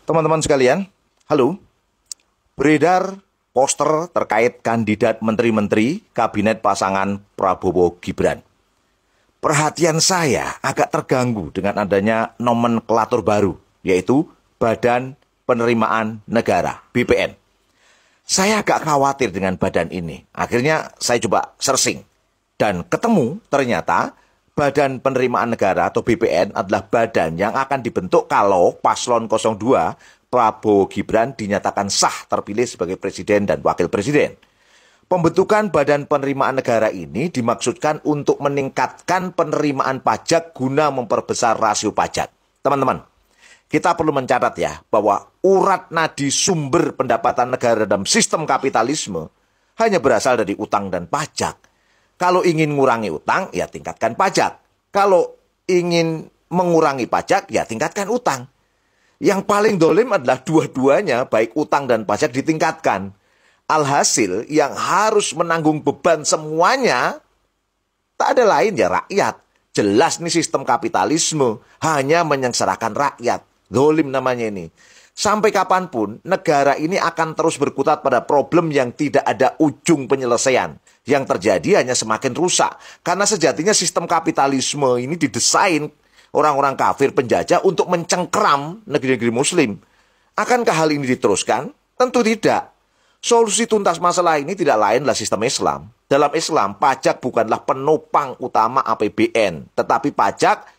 Teman-teman sekalian, halo. Beredar poster terkait kandidat menteri-menteri kabinet pasangan Prabowo Gibran. Perhatian saya agak terganggu dengan adanya nomenklatur baru, yaitu Badan Penerimaan Negara, BPN. Saya agak khawatir dengan badan ini. Akhirnya saya coba searching dan ketemu ternyata Badan Penerimaan Negara atau BPN adalah badan yang akan dibentuk kalau Paslon 02 Prabowo Gibran dinyatakan sah terpilih sebagai presiden dan wakil presiden. Pembentukan Badan Penerimaan Negara ini dimaksudkan untuk meningkatkan penerimaan pajak guna memperbesar rasio pajak. Teman-teman, kita perlu mencatat ya bahwa urat nadi sumber pendapatan negara dalam sistem kapitalisme hanya berasal dari utang dan pajak. Kalau ingin mengurangi utang, ya tingkatkan pajak. Kalau ingin mengurangi pajak, ya tingkatkan utang. Yang paling dolim adalah dua-duanya, baik utang dan pajak ditingkatkan. Alhasil yang harus menanggung beban semuanya, tak ada lain ya rakyat. Jelas nih sistem kapitalisme, hanya menyengsarakan rakyat. Dolim namanya ini. Sampai kapanpun, negara ini akan terus berkutat pada problem yang tidak ada ujung penyelesaian. Yang terjadi hanya semakin rusak. Karena sejatinya sistem kapitalisme ini didesain orang-orang kafir penjajah untuk mencengkeram negeri-negeri muslim. Akankah hal ini diteruskan? Tentu tidak. Solusi tuntas masalah ini tidak lainlah sistem Islam. Dalam Islam, pajak bukanlah penopang utama APBN. Tetapi pajak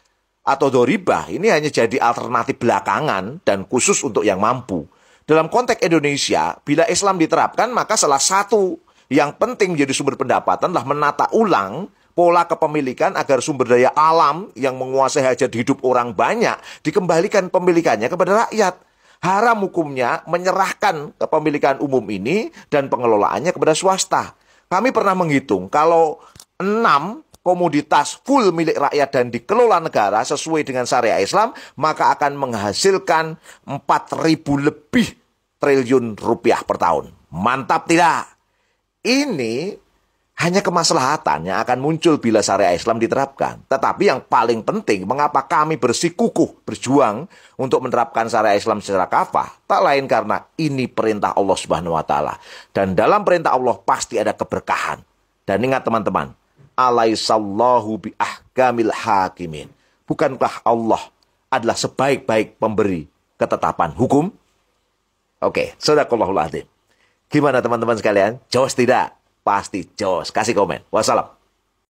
atau doribah ini hanya jadi alternatif belakangan dan khusus untuk yang mampu. Dalam konteks Indonesia, bila Islam diterapkan, maka salah satu yang penting menjadi sumber pendapatan adalah menata ulang pola kepemilikan agar sumber daya alam yang menguasai hajat hidup orang banyak dikembalikan pemilikannya kepada rakyat. Haram hukumnya menyerahkan kepemilikan umum ini dan pengelolaannya kepada swasta. Kami pernah menghitung kalau 6 komoditas full milik rakyat dan dikelola negara sesuai dengan syariah Islam, maka akan menghasilkan 4.000 lebih triliun rupiah per tahun. Mantap tidak? Ini hanya kemaslahatan yang akan muncul bila syariah Islam diterapkan. Tetapi yang paling penting, mengapa kami bersikukuh berjuang untuk menerapkan syariah Islam secara kafah? Tak lain karena ini perintah Allah Subhanahu wa Ta'ala. Dan dalam perintah Allah pasti ada keberkahan. Dan ingat teman-teman, alaihissallahu bi ahkamil hakimin. Bukankah Allah adalah sebaik-baik pemberi ketetapan hukum? Oke, sadaqallahul adzim. Gimana teman-teman sekalian? Jos tidak? Pasti jos. Kasih komen. Wassalam.